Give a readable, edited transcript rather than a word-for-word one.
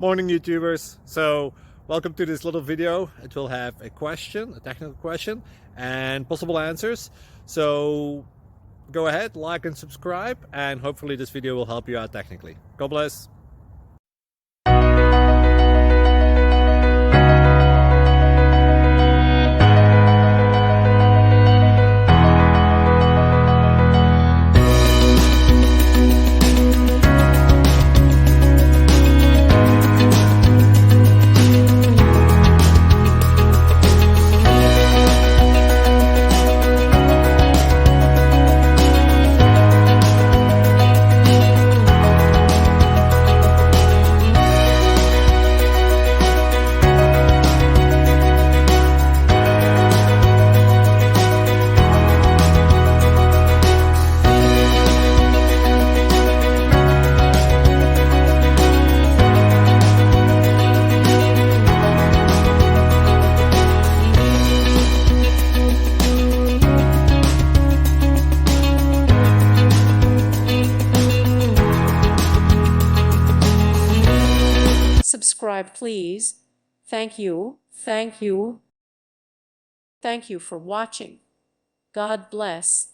Morning YouTubers. So welcome to this little video. It will have a question, a technical question, and possible answers. So go ahead, like and subscribe, and hopefully this video will help you out technically. God bless. Subscribe, please. Thank you. Thank you. Thank you for watching. God bless.